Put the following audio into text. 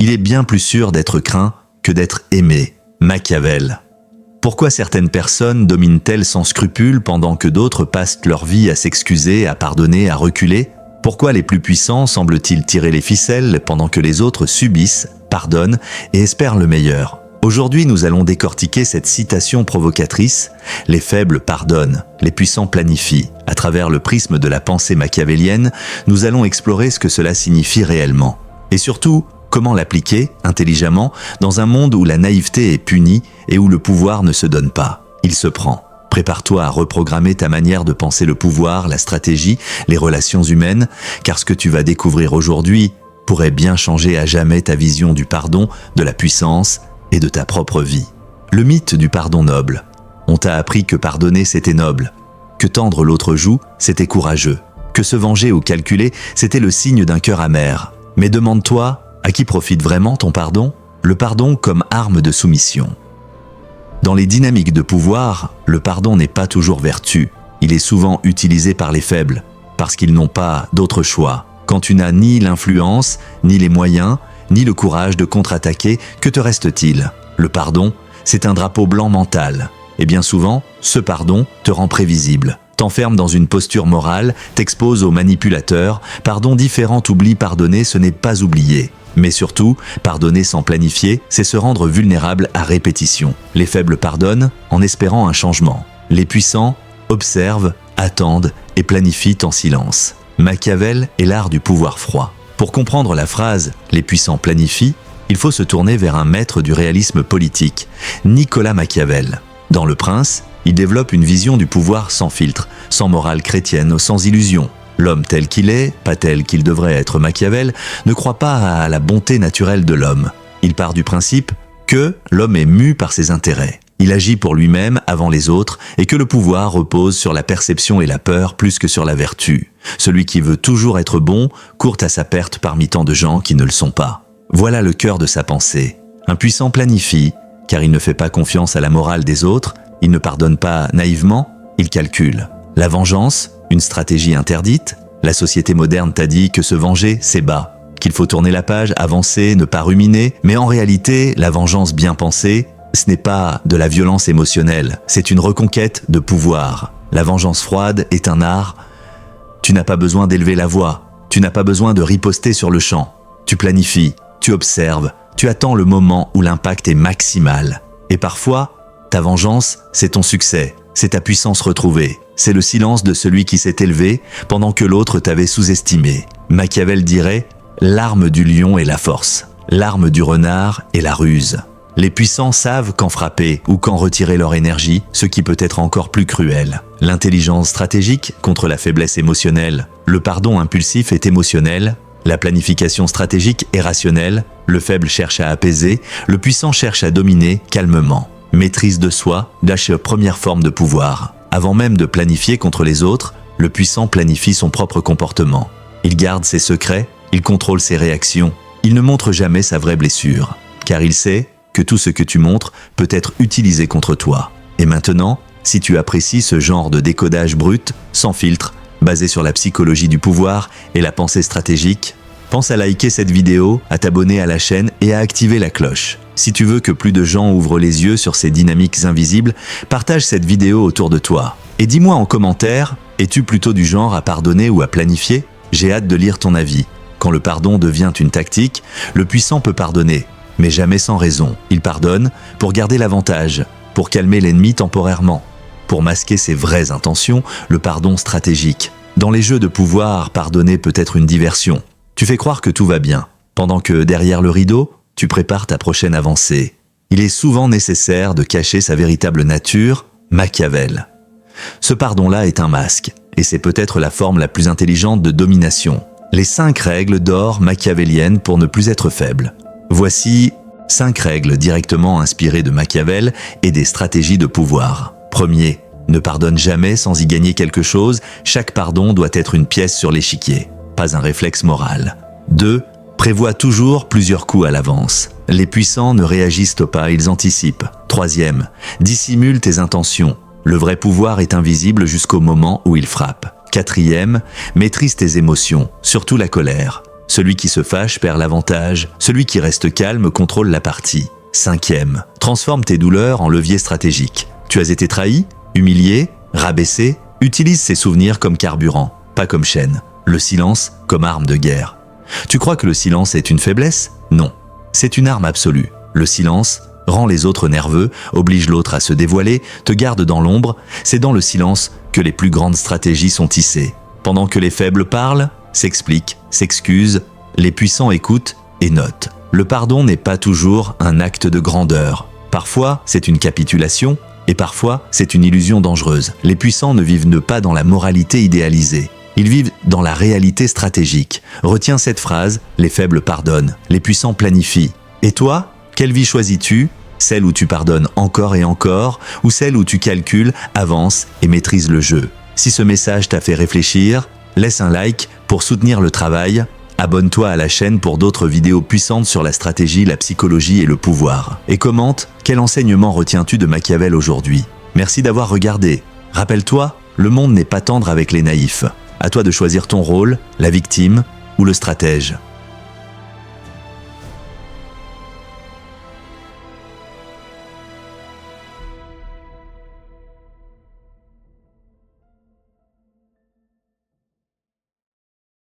Il est bien plus sûr d'être craint que d'être aimé. Machiavel. Pourquoi certaines personnes dominent-elles sans scrupule pendant que d'autres passent leur vie à s'excuser, à pardonner, à reculer? Pourquoi les plus puissants semblent-ils tirer les ficelles pendant que les autres subissent, pardonnent et espèrent le meilleur? Aujourd'hui, nous allons décortiquer cette citation provocatrice « Les faibles pardonnent, les puissants planifient ». À travers le prisme de la pensée machiavélienne, nous allons explorer ce que cela signifie réellement. Et surtout, comment l'appliquer, intelligemment, dans un monde où la naïveté est punie et où le pouvoir ne se donne pas. Il se prend. Prépare-toi à reprogrammer ta manière de penser le pouvoir, la stratégie, les relations humaines, car ce que tu vas découvrir aujourd'hui pourrait bien changer à jamais ta vision du pardon, de la puissance et de ta propre vie. Le mythe du pardon noble. On t'a appris que pardonner c'était noble, que tendre l'autre joue c'était courageux, que se venger ou calculer c'était le signe d'un cœur amer. Mais demande-toi, à qui profite vraiment ton pardon? Le pardon comme arme de soumission. Dans les dynamiques de pouvoir, le pardon n'est pas toujours vertu. Il est souvent utilisé par les faibles, parce qu'ils n'ont pas d'autre choix. Quand tu n'as ni l'influence, ni les moyens, ni le courage de contre-attaquer, que te reste-t-il? Le pardon, c'est un drapeau blanc mental. Et bien souvent, ce pardon te rend prévisible, t'enferme dans une posture morale, t'expose aux manipulateurs. Pardon différent, oublie, pardonner, ce n'est pas oublier. Mais surtout, pardonner sans planifier, c'est se rendre vulnérable à répétition. Les faibles pardonnent en espérant un changement. Les puissants observent, attendent et planifient en silence. Machiavel est l'art du pouvoir froid. Pour comprendre la phrase « les puissants planifient », il faut se tourner vers un maître du réalisme politique, Nicolas Machiavel. Dans Le Prince, il développe une vision du pouvoir sans filtre, sans morale chrétienne, sans illusion. L'homme tel qu'il est, pas tel qu'il devrait être. Machiavel ne croit pas à la bonté naturelle de l'homme. Il part du principe que l'homme est mu par ses intérêts. Il agit pour lui-même avant les autres et que le pouvoir repose sur la perception et la peur plus que sur la vertu. Celui qui veut toujours être bon court à sa perte parmi tant de gens qui ne le sont pas. Voilà le cœur de sa pensée. Un puissant planifie, car il ne fait pas confiance à la morale des autres, il ne pardonne pas naïvement, il calcule. La vengeance, une stratégie interdite. La société moderne t'a dit que se venger, c'est bas, qu'il faut tourner la page, avancer, ne pas ruminer. Mais en réalité, la vengeance bien pensée, ce n'est pas de la violence émotionnelle, c'est une reconquête de pouvoir. La vengeance froide est un art. Tu n'as pas besoin d'élever la voix, tu n'as pas besoin de riposter sur le champ. Tu planifies, tu observes, tu attends le moment où l'impact est maximal. Et parfois, ta vengeance, c'est ton succès, c'est ta puissance retrouvée. C'est le silence de celui qui s'est élevé pendant que l'autre t'avait sous-estimé. Machiavel dirait « l'arme du lion est la force, l'arme du renard est la ruse ». Les puissants savent quand frapper ou quand retirer leur énergie, ce qui peut être encore plus cruel. L'intelligence stratégique contre la faiblesse émotionnelle. Le pardon impulsif est émotionnel. La planification stratégique est rationnelle. Le faible cherche à apaiser. Le puissant cherche à dominer calmement. Maîtrise de soi, la première forme de pouvoir. Avant même de planifier contre les autres, le puissant planifie son propre comportement. Il garde ses secrets, il contrôle ses réactions. Il ne montre jamais sa vraie blessure, car il sait que tout ce que tu montres peut être utilisé contre toi. Et maintenant, si tu apprécies ce genre de décodage brut, sans filtre, basé sur la psychologie du pouvoir et la pensée stratégique, pense à liker cette vidéo, à t'abonner à la chaîne et à activer la cloche. Si tu veux que plus de gens ouvrent les yeux sur ces dynamiques invisibles, partage cette vidéo autour de toi. Et dis-moi en commentaire, es-tu plutôt du genre à pardonner ou à planifier? J'ai hâte de lire ton avis. Quand le pardon devient une tactique, le puissant peut pardonner, mais jamais sans raison. Il pardonne pour garder l'avantage, pour calmer l'ennemi temporairement, pour masquer ses vraies intentions, le pardon stratégique. Dans les jeux de pouvoir, pardonner peut être une diversion. Tu fais croire que tout va bien, pendant que derrière le rideau, tu prépares ta prochaine avancée. Il est souvent nécessaire de cacher sa véritable nature, Machiavel. Ce pardon-là est un masque, et c'est peut-être la forme la plus intelligente de domination. Les 5 règles d'or machiavéliennes pour ne plus être faible. Voici 5 règles directement inspirées de Machiavel et des stratégies de pouvoir. Premier, ne pardonne jamais sans y gagner quelque chose. Chaque pardon doit être une pièce sur l'échiquier, pas un réflexe moral. 2, prévois toujours plusieurs coups à l'avance. Les puissants ne réagissent pas, ils anticipent. 3e, dissimule tes intentions. Le vrai pouvoir est invisible jusqu'au moment où il frappe. 4e, maîtrise tes émotions, surtout la colère. Celui qui se fâche perd l'avantage, celui qui reste calme contrôle la partie. 5e, transforme tes douleurs en levier stratégique. Tu as été trahi, humilié, rabaissé, utilise ces souvenirs comme carburant, pas comme chaîne. Le silence comme arme de guerre. Tu crois que le silence est une faiblesse? Non, c'est une arme absolue. Le silence rend les autres nerveux, oblige l'autre à se dévoiler, te garde dans l'ombre. C'est dans le silence que les plus grandes stratégies sont tissées. Pendant que les faibles parlent, s'expliquent, s'excusent, les puissants écoutent et notent. Le pardon n'est pas toujours un acte de grandeur. Parfois, c'est une capitulation, et parfois, c'est une illusion dangereuse. Les puissants ne vivent pas dans la moralité idéalisée. Ils vivent dans la réalité stratégique. Retiens cette phrase, les faibles pardonnent, les puissants planifient. Et toi, quelle vie choisis-tu? Celle où tu pardonnes encore et encore, ou celle où tu calcules, avances et maîtrises le jeu? Si ce message t'a fait réfléchir, laisse un like pour soutenir le travail. Abonne-toi à la chaîne pour d'autres vidéos puissantes sur la stratégie, la psychologie et le pouvoir. Et commente, quel enseignement retiens-tu de Machiavel aujourd'hui? Merci d'avoir regardé. Rappelle-toi, le monde n'est pas tendre avec les naïfs. À toi de choisir ton rôle, la victime ou le stratège.